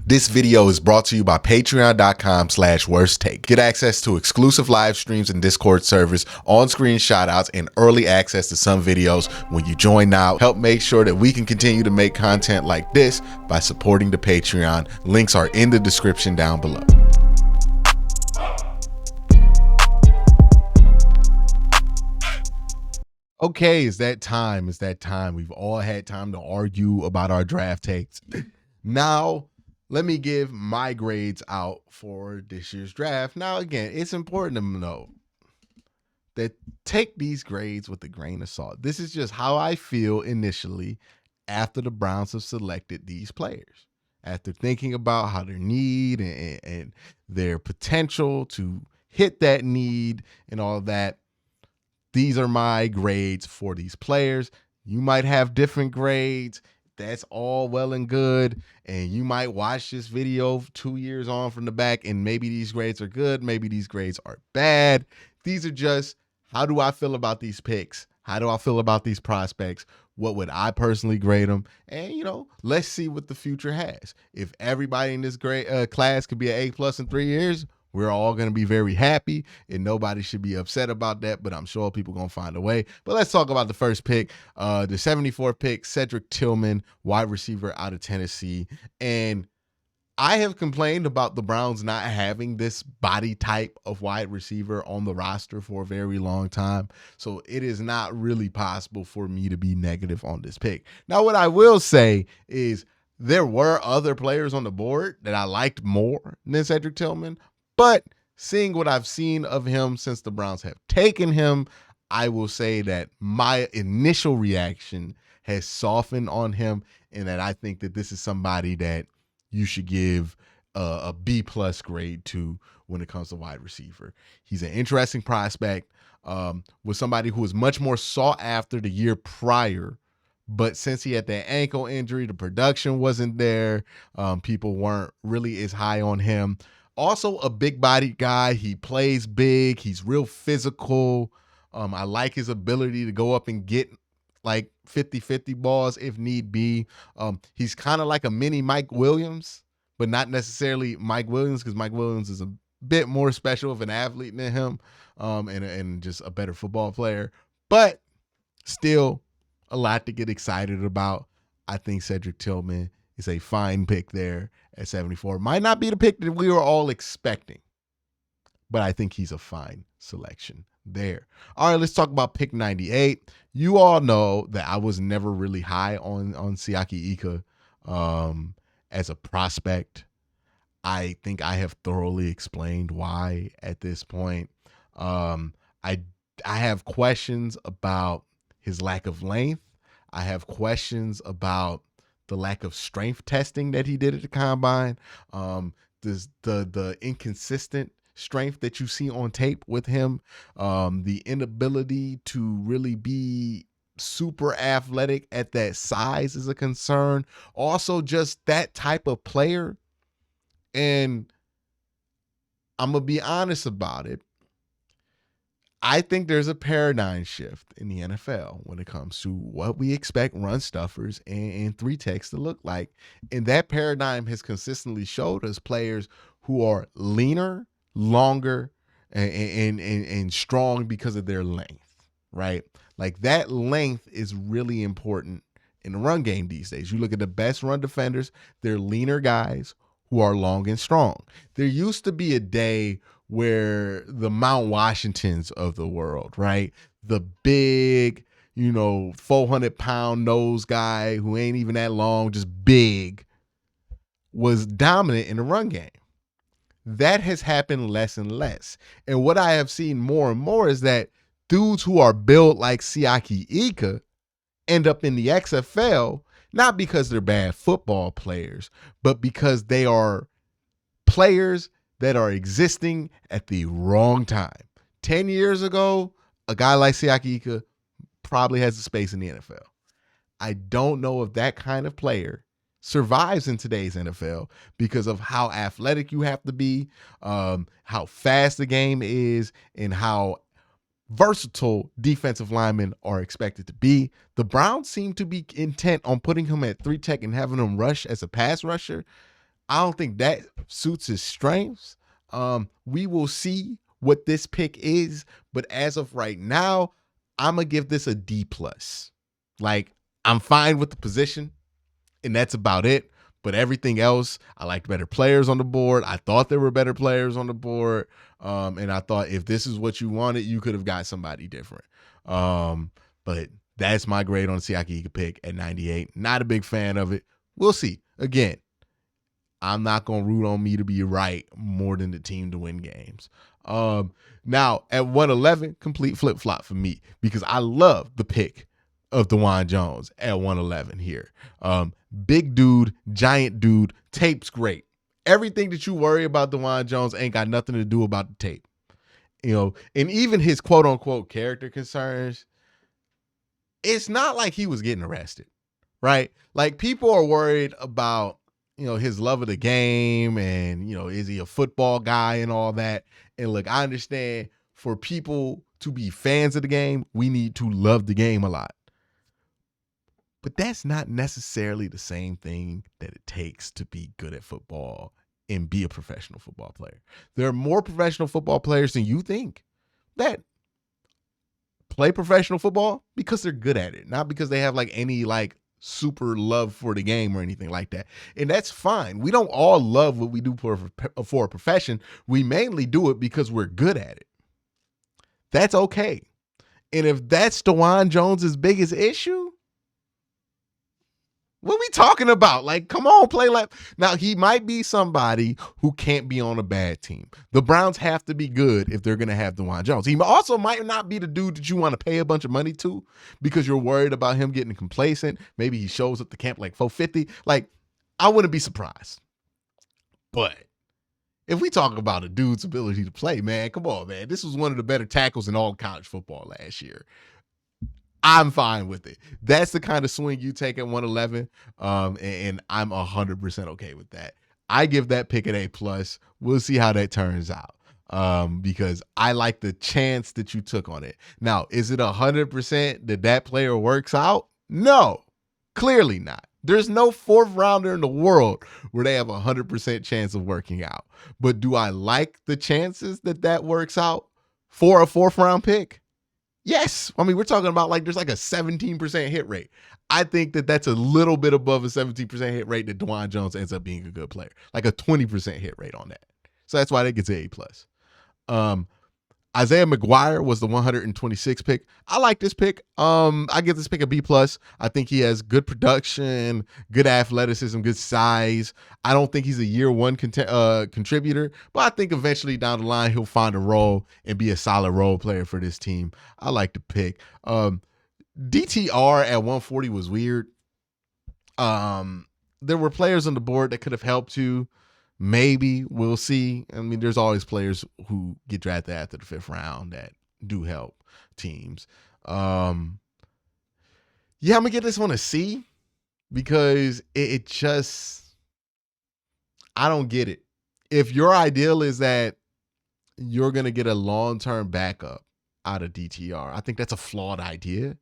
This video is brought to you by patreon.com/worsttake. Get access to exclusive live streams and Discord servers, on-screen shoutouts, and early access to some videos when you join now. Help make sure that we can continue to make content like this by supporting the Patreon. Links are in the description down below. Okay, it's that time. We've all had time to argue about our draft takes. Now, let me give my grades out for this year's draft. Now, again, it's important to know that take these grades with a grain of salt. This is just how I feel initially after the Browns have selected these players. After thinking about how their need and their potential to hit that need and all that, these are my grades for these players. You might have different grades. That's all well and good. And you might watch this video 2 years on from the back and maybe these grades are good. Maybe these grades are bad. These are just, how do I feel about these picks? How do I feel about these prospects? What would I personally grade them? And, let's see what the future has. If everybody in this grade class could be an A+ in 3 years, we're all going to be very happy, and nobody should be upset about that, but I'm sure people are going to find a way. But let's talk about the first pick, the 74th pick, Cedric Tillman, wide receiver out of Tennessee. And I have complained about the Browns not having this body type of wide receiver on the roster for a very long time. So it is not really possible for me to be negative on this pick. Now, what I will say is there were other players on the board that I liked more than Cedric Tillman. But seeing what I've seen of him since the Browns have taken him, I will say that my initial reaction has softened on him, and that I think that this is somebody that you should give a B+ grade to when it comes to wide receiver. He's an interesting prospect, with somebody who was much more sought after the year prior. But since he had that ankle injury, the production wasn't there. People weren't really as high on him. Also a big-bodied guy. He plays big. He's real physical. I like his ability to go up and get like 50-50 balls if need be. He's kind of like a mini Mike Williams, but not necessarily Mike Williams, because Mike Williams is a bit more special of an athlete than him, and just a better football player. But still a lot to get excited about. I think Cedric Tillman is a fine pick there at 74. Might not be the pick that we were all expecting, but I think he's a fine selection there. All right, let's talk about pick 98. You all know that I was never really high on Siaki Ika as a prospect. I think I have thoroughly explained why at this point. I have questions about his lack of length. I have questions about the lack of strength testing that he did at the combine, the inconsistent strength that you see on tape with him, the inability to really be super athletic at that size is a concern. Also, just that type of player. And I'm going to be honest about it. I think there's a paradigm shift in the NFL when it comes to what we expect run stuffers and three techs to look like. And that paradigm has consistently showed us players who are leaner, longer, and strong because of their length, right? Like that length is really important in the run game these days. You look at the best run defenders, they're leaner guys who are long and strong. There used to be a day where the Mount Washingtons of the world, right? The big, 400-pound nose guy who ain't even that long, just big, was dominant in the run game. That has happened less and less. And what I have seen more and more is that dudes who are built like Siaki Ika end up in the XFL, not because they're bad football players, but because they are players that are existing at the wrong time. 10 years ago, a guy like Siaki Ika probably has a space in the NFL. I don't know if that kind of player survives in today's NFL because of how athletic you have to be, how fast the game is, and how versatile defensive linemen are expected to be. The Browns seem to be intent on putting him at 3 tech and having him rush as a pass rusher. I don't think that suits his strengths. We will see what this pick is, but as of right now, I'm gonna give this a D plus. Like, I'm fine with the position, and that's about it. But everything else, I liked better players on the board. I thought there were better players on the board. And I thought if this is what you wanted, you could have got somebody different. But that's my grade on Siaki Ika pick at 98. Not a big fan of it. We'll see. Again, I'm not going to root on me to be right more than the team to win games. Now, at 111, complete flip-flop for me because I love the pick of DeJuan Jones at 111 here. Big dude, giant dude, tape's great. Everything that you worry about DeJuan Jones ain't got nothing to do about the tape. And even his quote-unquote character concerns, it's not like he was getting arrested, right? Like, people are worried about, his love of the game and, is he a football guy and all that. And look, I understand for people to be fans of the game, we need to love the game a lot. But that's not necessarily the same thing that it takes to be good at football and be a professional football player. There are more professional football players than you think that play professional football because they're good at it, not because they have any super love for the game or anything like that. And that's fine. We don't all love what we do for a profession. We mainly do it because we're good at it. That's okay. And if that's DeJuan Jones's biggest issue, what are we talking about? Come on, play like. Now, he might be somebody who can't be on a bad team. The Browns have to be good if they're going to have DeJuan Jones. He also might not be the dude that you want to pay a bunch of money to because you're worried about him getting complacent. Maybe he shows up to camp 450. I wouldn't be surprised. But if we talk about a dude's ability to play, man, come on, man. This was one of the better tackles in all college football last year. I'm fine with it. That's the kind of swing you take at 111, and I'm 100% okay with that. I give that pick an A+. We'll see how that turns out because I like the chance that you took on it. Now, is it 100% that player works out? No, clearly not. There's no fourth rounder in the world where they have 100% chance of working out. But do I like the chances that works out for a fourth round pick? Yes. I mean, we're talking about there's a 17% hit rate. I think that's a little bit above a 17% hit rate that DeJuan Jones ends up being a good player, a 20% hit rate on that. So that's why that gets an A+. Isaiah McGuire was the 126 pick. I like this pick. I give this pick a B+. I think he has good production, good athleticism, good size. I don't think he's a year one contributor, but I think eventually down the line he'll find a role and be a solid role player for this team. I like the pick. DTR at 140 was weird. There were players on the board that could have helped you. Maybe we'll see. I mean, there's always players who get drafted after the 5th round that do help teams. I'm gonna get this one a C because it just, I don't get it. If your ideal is that you're gonna get a long-term backup out of DTR, I think that's a flawed idea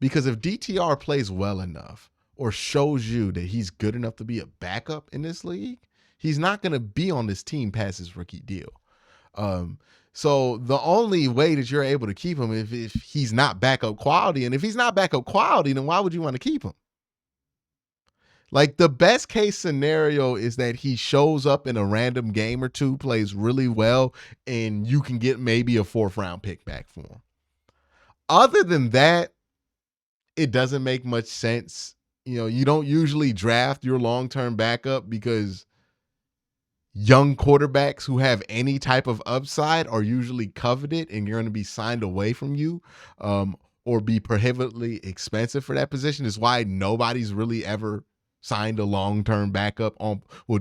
because if DTR plays well enough or shows you that he's good enough to be a backup in this league, he's not going to be on this team past his rookie deal. So the only way that you're able to keep him if he's not backup quality, and if he's not backup quality, then why would you want to keep him? The best case scenario is that he shows up in a random game or two, plays really well, and you can get maybe a 4th round pick back for him. Other than that, it doesn't make much sense. You don't usually draft your long-term backup because young quarterbacks who have any type of upside are usually coveted and you're going to be signed away from you or be prohibitively expensive for that position. Is why nobody's really ever signed a long-term backup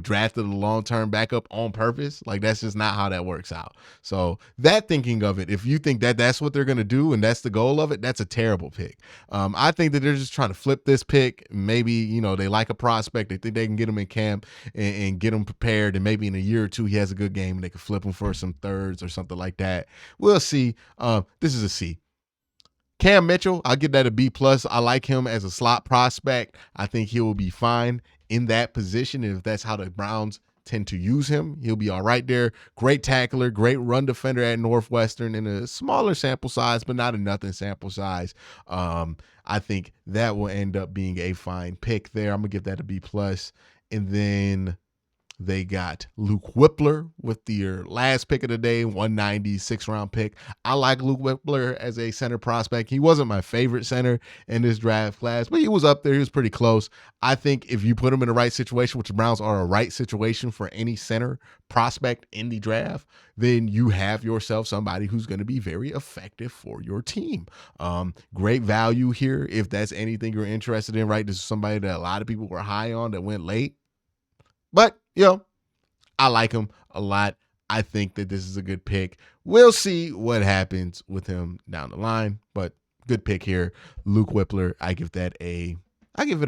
drafted a long-term backup on purpose. That's just not how that works out. So that thinking of it, if you think that's what they're going to do and that's the goal of it, that's a terrible pick. I think that they're just trying to flip this pick. Maybe, they like a prospect. They think they can get him in camp and get him prepared. And maybe in a year or two, he has a good game and they can flip him for some thirds or something like that. We'll see. This is a C. Cam Mitchell, I'll give that a B+. I like him as a slot prospect. I think he will be fine in that position. And if that's how the Browns tend to use him. He'll be all right there. Great tackler, great run defender at Northwestern in a smaller sample size, but not a nothing sample size. I think that will end up being a fine pick there. I'm going to give that a B+. And then they got Luke Whippler with their last pick of the day, 190, 6th-round pick. I like Luke Whippler as a center prospect. He wasn't my favorite center in this draft class, but he was up there. He was pretty close. I think if you put him in the right situation, which the Browns are a right situation for any center prospect in the draft, then you have yourself somebody who's going to be very effective for your team. Great value here if that's anything you're interested in, right? This is somebody that a lot of people were high on that went late. But, I like him a lot. I think that this is a good pick. We'll see what happens with him down the line, but good pick here. Luke Whippler, I give it a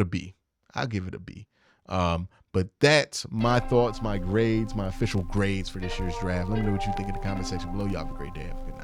B. I'll give it a B. But that's my thoughts, my grades, my official grades for this year's draft. Let me know what you think in the comment section below. Y'all have a great day. Have a good night.